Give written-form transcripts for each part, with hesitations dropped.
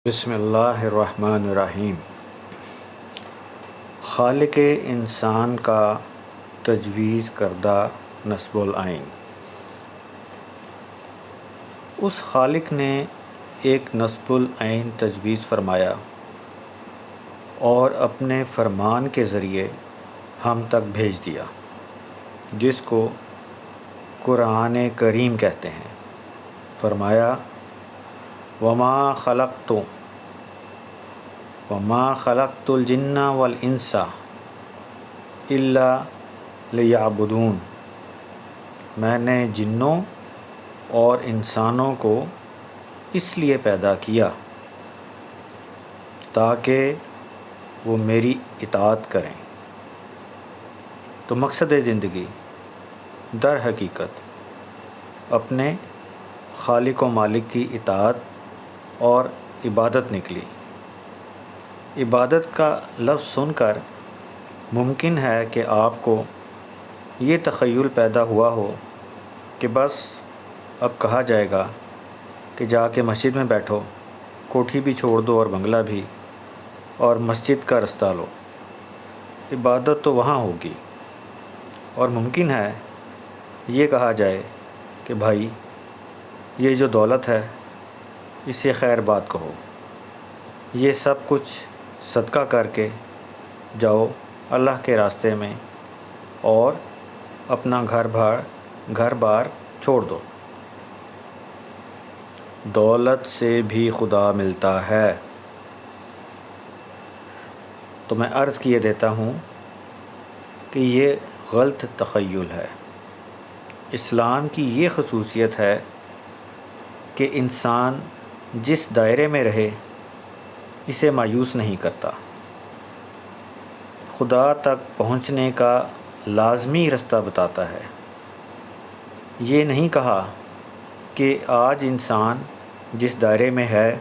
بسم اللہ الرحمن الرحیم۔ خالق انسان کا تجویز کردہ نصب العین۔ اس خالق نے ایک نصب العین تجویز فرمایا اور اپنے فرمان کے ذریعے ہم تک بھیج دیا، جس کو قرآن کریم کہتے ہیں۔ فرمایا وما خلقت الجن والانس الا لیعبدون۔ میں نے جنوں اور انسانوں کو اس لیے پیدا کیا تاکہ وہ میری اطاعت کریں۔ تو مقصد زندگی در حقیقت اپنے خالق و مالک کی اطاعت اور عبادت نکلی۔ عبادت کا لفظ سن کر ممکن ہے کہ آپ کو یہ تخیل پیدا ہوا ہو کہ بس اب کہا جائے گا کہ جا کے مسجد میں بیٹھو، کوٹھی بھی چھوڑ دو اور بنگلہ بھی، اور مسجد کا رستہ لو، عبادت تو وہاں ہوگی۔ اور ممکن ہے یہ کہا جائے کہ بھائی یہ جو دولت ہے اسے خیر بات کہو، یہ سب کچھ صدقہ کر کے جاؤ اللہ کے راستے میں اور اپنا گھر بار چھوڑ دو۔ دولت سے بھی خدا ملتا ہے۔ تو میں عرض کیے دیتا ہوں کہ یہ غلط تخیل ہے۔ اسلام کی یہ خصوصیت ہے کہ انسان جس دائرے میں رہے اسے مایوس نہیں کرتا۔ خدا تک پہنچنے کا لازمی رستہ بتاتا ہے۔ یہ نہیں کہا کہ آج انسان جس دائرے میں ہے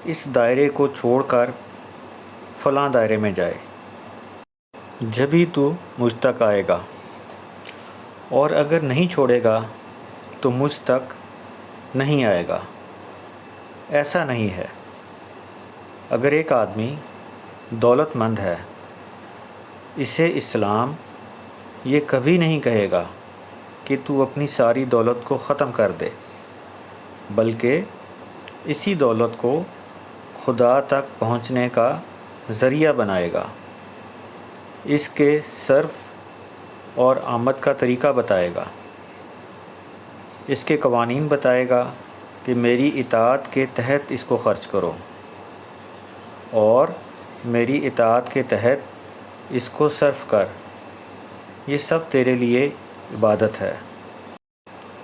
اس دائرے کو چھوڑ کر فلاں دائرے میں جائے، جبھی تو مجھ تک آئے گا، اور اگر نہیں چھوڑے گا تو مجھ تک نہیں آئے گا۔ ایسا نہیں ہے۔ اگر ایک آدمی دولت مند ہے، اسے اسلام یہ کبھی نہیں کہے گا کہ تو اپنی ساری دولت کو ختم کر دے، بلکہ اسی دولت کو خدا تک پہنچنے کا ذریعہ بنائے گا، اس کے صرف اور آمد کا طریقہ بتائے گا، اس کے قوانین بتائے گا کہ میری اطاعت کے تحت اس کو خرچ کرو اور میری اطاعت کے تحت اس کو صرف کر، یہ سب تیرے لیے عبادت ہے۔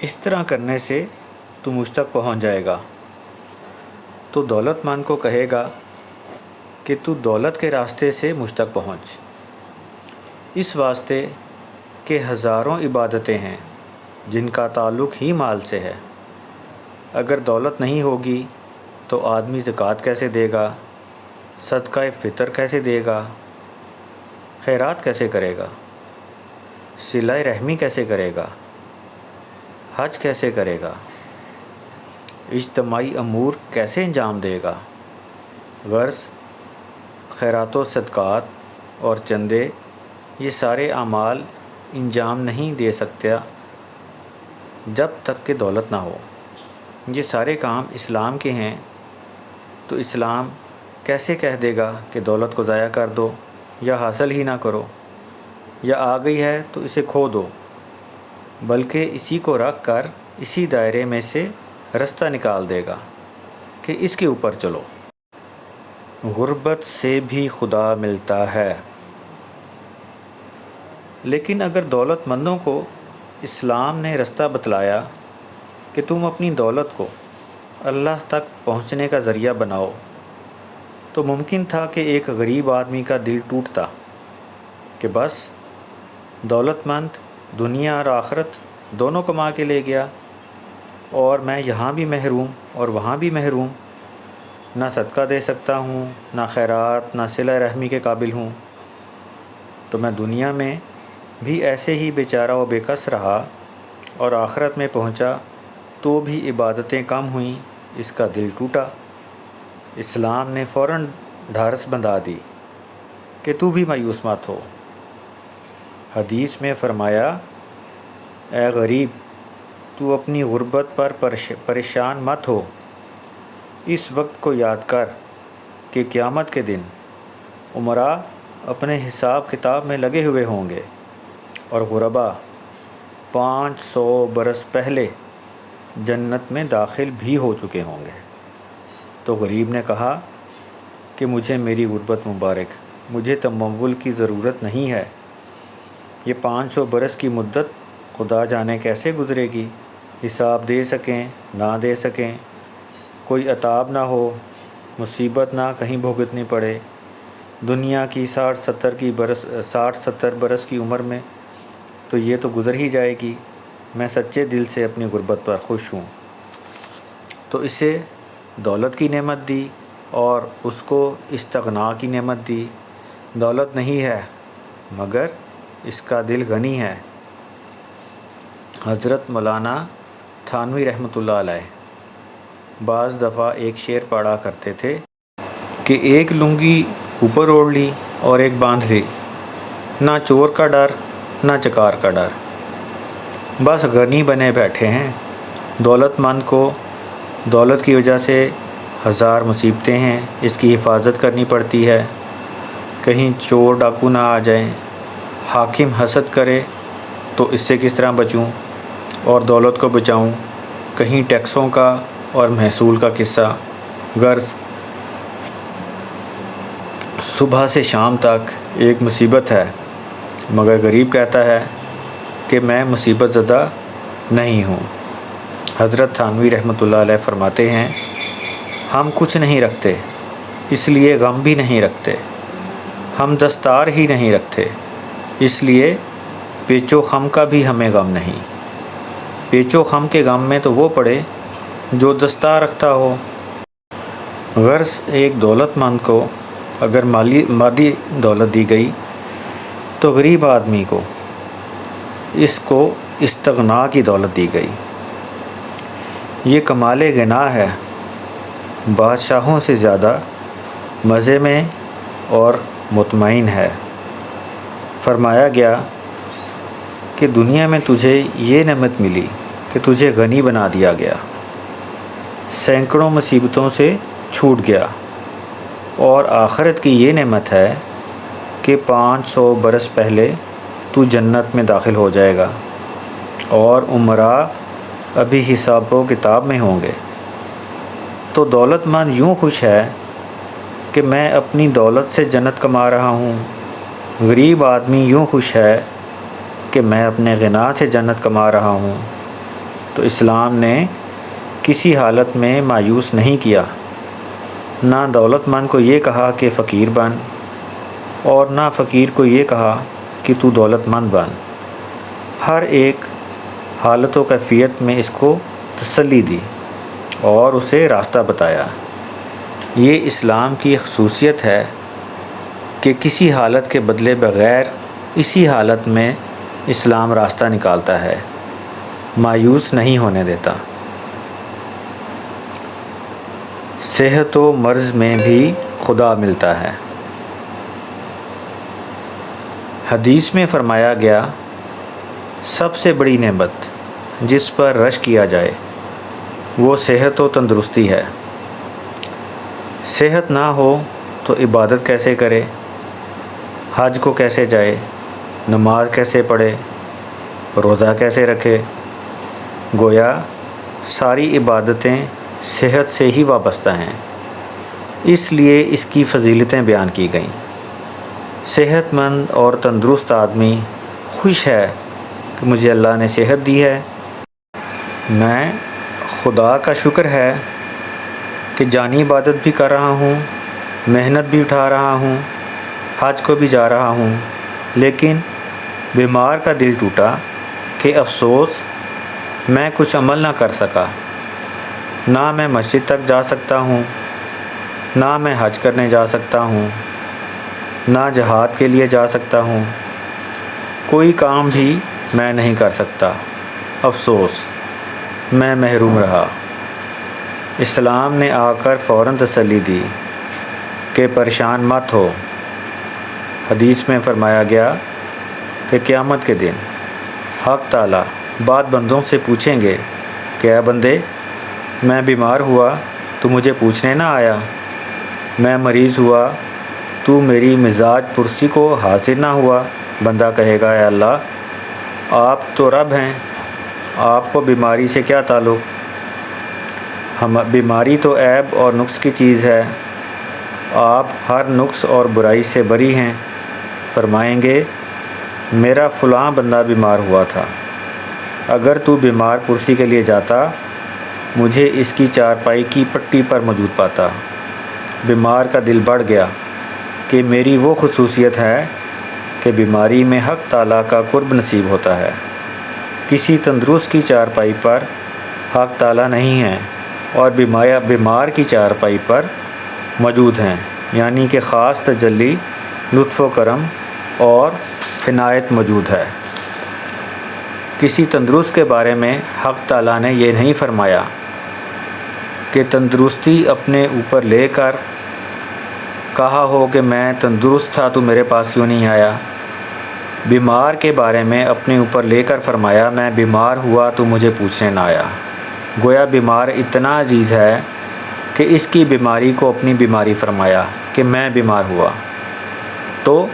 اس طرح کرنے سے تو مجھ تک پہنچ جائے گا۔ تو دولت مند کو کہے گا کہ تو دولت کے راستے سے مجھ تک پہنچ، اس واسطے کہ ہزاروں عبادتیں ہیں جن کا تعلق ہی مال سے ہے۔ اگر دولت نہیں ہوگی تو آدمی زکوٰۃ کیسے دے گا، صدقہ فطر کیسے دے گا، خیرات کیسے کرے گا، صلہ رحمی کیسے کرے گا، حج کیسے کرے گا، اجتماعی امور کیسے انجام دے گا۔ غرض خیرات و صدقات اور چندے یہ سارے اعمال انجام نہیں دے سکتا جب تک کہ دولت نہ ہو۔ یہ سارے کام اسلام کے ہیں، تو اسلام کیسے کہہ دے گا کہ دولت کو ضائع کر دو یا حاصل ہی نہ کرو، یا آ گئی ہے تو اسے کھو دو، بلکہ اسی کو رکھ کر اسی دائرے میں سے رستہ نکال دے گا کہ اس کے اوپر چلو۔ غربت سے بھی خدا ملتا ہے۔ لیکن اگر دولت مندوں کو اسلام نے رستہ بتلایا کہ تم اپنی دولت کو اللہ تک پہنچنے کا ذریعہ بناؤ، تو ممکن تھا کہ ایک غریب آدمی کا دل ٹوٹتا کہ بس دولت مند دنیا اور آخرت دونوں کما کے لے گیا اور میں یہاں بھی محروم اور وہاں بھی محروم، نہ صدقہ دے سکتا ہوں، نہ خیرات، نہ صلہ رحمی کے قابل ہوں، تو میں دنیا میں بھی ایسے ہی بیچارہ و بے کس رہا اور آخرت میں پہنچا تو بھی عبادتیں کم ہوئیں، اس کا دل ٹوٹا۔ اسلام نے فوراً ڈھارس بندھا دی کہ تو بھی مایوس مت ہو۔ حدیث میں فرمایا، اے غریب، تو اپنی غربت پر پریشان مت ہو، اس وقت کو یاد کر کہ قیامت کے دن امراء اپنے حساب کتاب میں لگے ہوئے ہوں گے اور غربا 500 برس پہلے جنت میں داخل بھی ہو چکے ہوں گے۔ تو غریب نے کہا کہ مجھے میری غربت مبارک، مجھے تمول کی ضرورت نہیں ہے۔ یہ 500 برس کی مدت خدا جانے کیسے گزرے گی، حساب دے سکیں نہ دے سکیں، کوئی عتاب نہ ہو، مصیبت نہ کہیں بھگتنی پڑے۔ دنیا کی 60-70 برس کی عمر میں تو یہ تو گزر ہی جائے گی۔ میں سچے دل سے اپنی غربت پر خوش ہوں۔ تو اسے دولت کی نعمت دی اور اس کو استغنا کی نعمت دی۔ دولت نہیں ہے مگر اس کا دل غنی ہے۔ حضرت مولانا تھانوی رحمۃ اللہ علیہ بعض دفعہ ایک شعر پڑھا کرتے تھے کہ ایک لنگی اوپر اوڑھ لی اور ایک باندھ لی، نہ چور کا ڈر نہ چکار کا ڈر، بس غنی بنے بیٹھے ہیں۔ دولت مند کو دولت کی وجہ سے 1000 مصیبتیں ہیں، اس کی حفاظت کرنی پڑتی ہے، کہیں چور ڈاکو نہ آ جائیں، حاکم حسد کرے تو اس سے کس طرح بچوں اور دولت کو بچاؤں، کہیں ٹیکسوں کا اور محصول کا قصہ۔ غرض صبح سے شام تک ایک مصیبت ہے، مگر غریب کہتا ہے کہ میں مصیبت زدہ نہیں ہوں۔ حضرت تھانوی رحمۃ اللہ علیہ فرماتے ہیں، ہم کچھ نہیں رکھتے اس لیے غم بھی نہیں رکھتے، ہم دستار ہی نہیں رکھتے اس لیے پیچ و خم کا بھی ہمیں غم نہیں۔ پیچ و خم کے غم میں تو وہ پڑے جو دستار رکھتا ہو۔ غرض ایک دولت مند کو اگر مادی دولت دی گئی تو غریب آدمی کو اس کو استغنا کی دولت دی گئی۔ یہ کمال غنا ہے، بادشاہوں سے زیادہ مزے میں اور مطمئن ہے۔ فرمایا گیا کہ دنیا میں تجھے یہ نعمت ملی کہ تجھے غنی بنا دیا گیا، سینکڑوں مصیبتوں سے چھوٹ گیا، اور آخرت کی یہ نعمت ہے کہ 500 برس پہلے تو جنت میں داخل ہو جائے گا اور امراء ابھی حساب و کتاب میں ہوں گے۔ تو دولت مند یوں خوش ہے کہ میں اپنی دولت سے جنت کما رہا ہوں، غریب آدمی یوں خوش ہے کہ میں اپنے غنا سے جنت کما رہا ہوں۔ تو اسلام نے کسی حالت میں مایوس نہیں کیا، نہ دولت مند کو یہ کہا کہ فقیر بن اور نہ فقیر کو یہ کہا کہ تو دولت مند بن۔ ہر ایک حالت و کیفیت میں اس کو تسلی دی اور اسے راستہ بتایا۔ یہ اسلام کی خصوصیت ہے کہ کسی حالت کے بدلے بغیر اسی حالت میں اسلام راستہ نکالتا ہے، مایوس نہیں ہونے دیتا۔ صحت و مرض میں بھی خدا ملتا ہے۔ حدیث میں فرمایا گیا، سب سے بڑی نعمت جس پر رشک کیا جائے وہ صحت و تندرستی ہے۔ صحت نہ ہو تو عبادت کیسے کرے، حج کو کیسے جائے، نماز کیسے پڑھے، روزہ کیسے رکھے؟ گویا ساری عبادتیں صحت سے ہی وابستہ ہیں، اس لیے اس کی فضیلتیں بیان کی گئیں۔ صحت مند اور تندرست آدمی خوش ہے کہ مجھے اللہ نے صحت دی ہے، میں خدا کا شکر ہے کہ جانی عبادت بھی کر رہا ہوں، محنت بھی اٹھا رہا ہوں، حج کو بھی جا رہا ہوں، لیکن بیمار کا دل ٹوٹا کہ افسوس میں کچھ عمل نہ کر سکا، نہ میں مسجد تک جا سکتا ہوں، نہ میں حج کرنے جا سکتا ہوں، نہ جہاد کے لیے جا سکتا ہوں، کوئی کام بھی میں نہیں کر سکتا، افسوس میں محروم رہا۔ اسلام نے آ کر فوراً تسلی دی کہ پریشان مت ہو۔ حدیث میں فرمایا گیا کہ قیامت کے دن حق تعالیٰ بعض بندوں سے پوچھیں گے کہ اے بندے، میں بیمار ہوا تو مجھے پوچھنے نہ آیا، میں مریض ہوا تو میری مزاج پرسی کو حاضر نہ ہوا۔ بندہ کہے گا، اے اللہ، آپ تو رب ہیں، آپ کو بیماری سے کیا تعلق؟ بیماری تو عیب اور نقص کی چیز ہے، آپ ہر نقص اور برائی سے بری ہیں۔ فرمائیں گے، میرا فلاں بندہ بیمار ہوا تھا، اگر تو بیمار پرسی کے لیے جاتا مجھے اس کی چارپائی کی پٹی پر موجود پاتا۔ بیمار کا دل بڑھ گیا کہ میری وہ خصوصیت ہے کہ بیماری میں حق تعالیٰ کا قرب نصیب ہوتا ہے۔ کسی تندرست کی چارپائی پر حق تعالیٰ نہیں ہیں اور بیمار کی چارپائی پر موجود ہیں، یعنی کہ خاص تجلی، لطف و کرم اور عنایت موجود ہے۔ کسی تندرست کے بارے میں حق تعالیٰ نے یہ نہیں فرمایا کہ تندرستی اپنے اوپر لے کر کہا ہو کہ میں تندرست تھا تو میرے پاس کیوں نہیں آیا۔ بیمار کے بارے میں اپنے اوپر لے کر فرمایا، میں بیمار ہوا تو مجھے پوچھنے نہ آیا۔ گویا بیمار اتنا عزیز ہے کہ اس کی بیماری کو اپنی بیماری فرمایا کہ میں بیمار ہوا، تو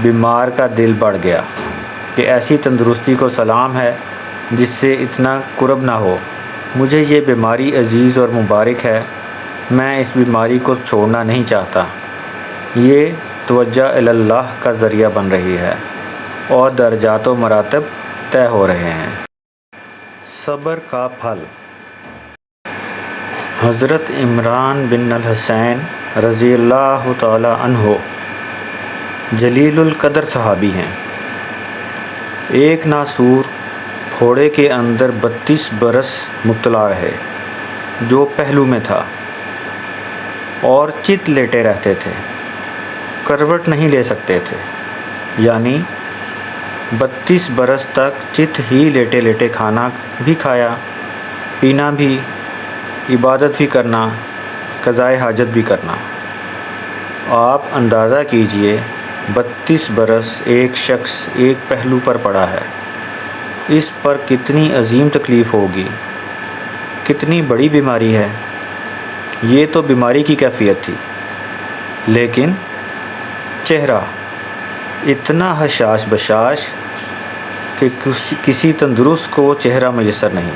بیمار کا دل بڑھ گیا کہ ایسی تندرستی کو سلام ہے جس سے اتنا قرب نہ ہو۔ مجھے یہ بیماری عزیز اور مبارک ہے، میں اس بیماری کو چھوڑنا نہیں چاہتا۔ یہ توجہ اللہ کا ذریعہ بن رہی ہے اور درجات و مراتب طے ہو رہے ہیں۔ صبر کا پھل۔ حضرت عمران بن الحسین رضی اللہ تعالی عنہ جلیل القدر صحابی ہیں۔ ایک ناسور پھوڑے کے اندر 32 برس مبتلا رہے، جو پہلو میں تھا، اور چت لیٹے رہتے تھے، کروٹ نہیں لے سکتے تھے، یعنی 32 برس تک چت ہی لیٹے لیٹے کھانا بھی کھایا، پینا بھی، عبادت بھی کرنا، قضائے حاجت بھی کرنا۔ آپ اندازہ کیجئے 32 برس ایک شخص ایک پہلو پر پڑا ہے، اس پر کتنی عظیم تکلیف ہوگی، کتنی بڑی بیماری ہے۔ یہ تو بیماری کی کیفیت تھی، لیکن چہرہ اتنا حشاش بشاش کہ کسی تندرست کو چہرہ میسر نہیں۔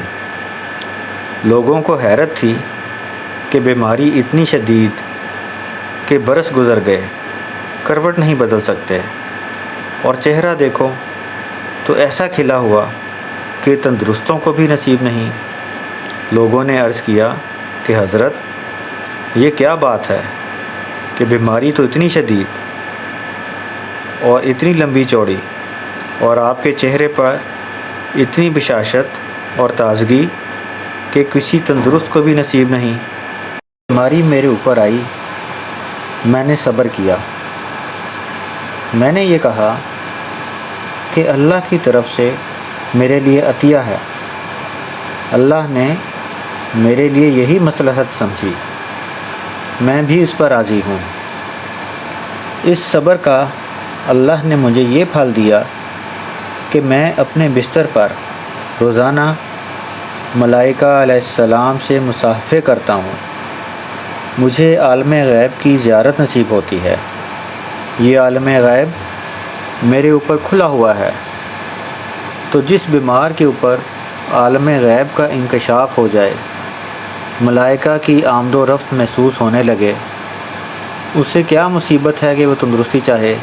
لوگوں کو حیرت تھی کہ بیماری اتنی شدید کہ برس گزر گئے، کروٹ نہیں بدل سکتے، اور چہرہ دیکھو تو ایسا کھلا ہوا کہ تندرستوں کو بھی نصیب نہیں۔ لوگوں نے عرض کیا کہ حضرت، یہ کیا بات ہے کہ بیماری تو اتنی شدید اور اتنی لمبی چوڑی، اور آپ کے چہرے پر اتنی بشاشت اور تازگی کہ کسی تندرست کو بھی نصیب نہیں۔ بیماری میرے اوپر آئی، میں نے صبر کیا، میں نے یہ کہا کہ اللہ کی طرف سے میرے لیے عطیہ ہے، اللہ نے میرے لیے یہی مصلحت سمجھی، میں بھی اس پر راضی ہوں۔ اس صبر کا اللہ نے مجھے یہ پھل دیا کہ میں اپنے بستر پر روزانہ ملائکہ علیہ السلام سے مصافحہ کرتا ہوں، مجھے عالم غیب کی زیارت نصیب ہوتی ہے۔ یہ عالم غیب میرے اوپر کھلا ہوا ہے، تو جس بیمار کے اوپر عالم غیب کا انکشاف ہو جائے، ملائکہ کی آمد و رفت محسوس ہونے لگے، اسے کیا مصیبت ہے کہ وہ تندرستی چاہے؟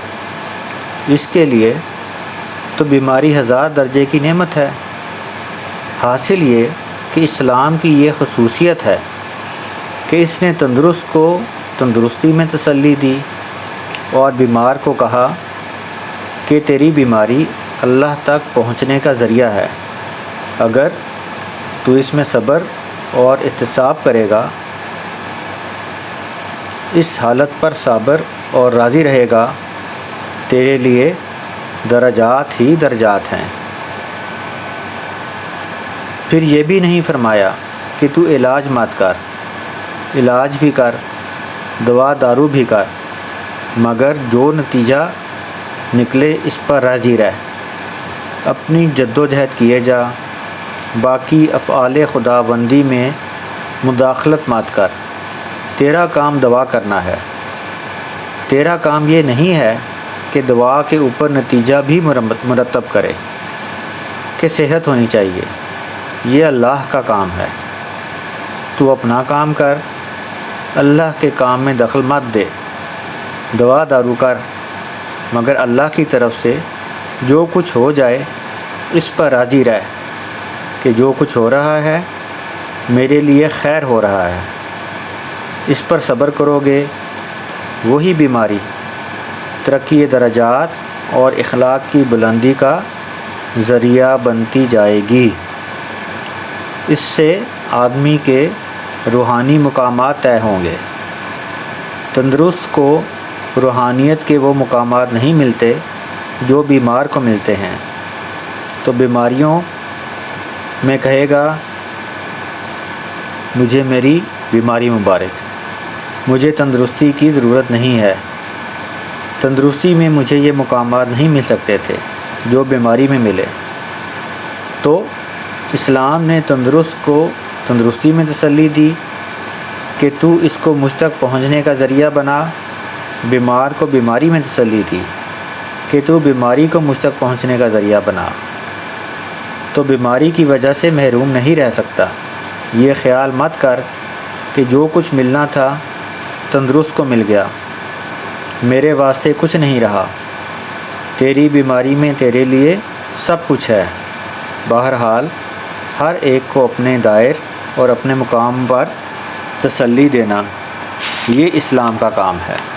اس کے لیے تو بیماری 1000 درجے کی نعمت ہے۔ حاصل یہ کہ اسلام کی یہ خصوصیت ہے کہ اس نے تندرست کو تندرستی میں تسلی دی، اور بیمار کو کہا کہ تیری بیماری اللہ تک پہنچنے کا ذریعہ ہے، اگر تو اس میں صبر اور احتساب کرے گا، اس حالت پر صابر اور راضی رہے گا، تیرے لیے درجات ہی درجات ہیں۔ پھر یہ بھی نہیں فرمایا کہ تو علاج مت کر، علاج بھی کر، دوا دارو بھی کر، مگر جو نتیجہ نکلے اس پر راضی رہ۔ اپنی جد و جہد کیے جا، باقی افعال خدا بندی میں مداخلت مت کر۔ تیرا کام دعا کرنا ہے۔ تیرا کام یہ نہیں ہے کہ دعا کے اوپر نتیجہ بھی مرتب کرے کہ صحت ہونی چاہیے۔ یہ اللہ کا کام ہے۔ تو اپنا کام کر، اللہ کے کام میں دخل مت دے۔ دوا دارو کر، مگر اللہ کی طرف سے جو کچھ ہو جائے اس پر راضی رہ کہ جو کچھ ہو رہا ہے میرے لیے خیر ہو رہا ہے۔ اس پر صبر کرو گے، وہی بیماری ترقی درجات اور اخلاق کی بلندی کا ذریعہ بنتی جائے گی۔ اس سے آدمی کے روحانی مقامات طے ہوں گے۔ تندرست کو روحانیت کے وہ مقامات نہیں ملتے جو بیمار کو ملتے ہیں، تو بیماریوں میں کہے گا مجھے میری بیماری مبارک، مجھے تندرستی کی ضرورت نہیں ہے۔ تندرستی میں مجھے یہ مقامات نہیں مل سکتے تھے جو بیماری میں ملے۔ تو اسلام نے تندرست کو تندرستی میں تسلی دی کہ تو اس کو مجھ تک پہنچنے کا ذریعہ بنا، بیمار کو بیماری میں تسلی دی کہ تو بیماری کو مجھ تک پہنچنے کا ذریعہ بنا۔ تو بیماری کی وجہ سے محروم نہیں رہ سکتا۔ یہ خیال مت کر کہ جو کچھ ملنا تھا تندرست کو مل گیا، میرے واسطے کچھ نہیں رہا۔ تیری بیماری میں تیرے لیے سب کچھ ہے۔ بہرحال ہر ایک کو اپنے دائر اور اپنے مقام پر تسلی دینا، یہ اسلام کا کام ہے۔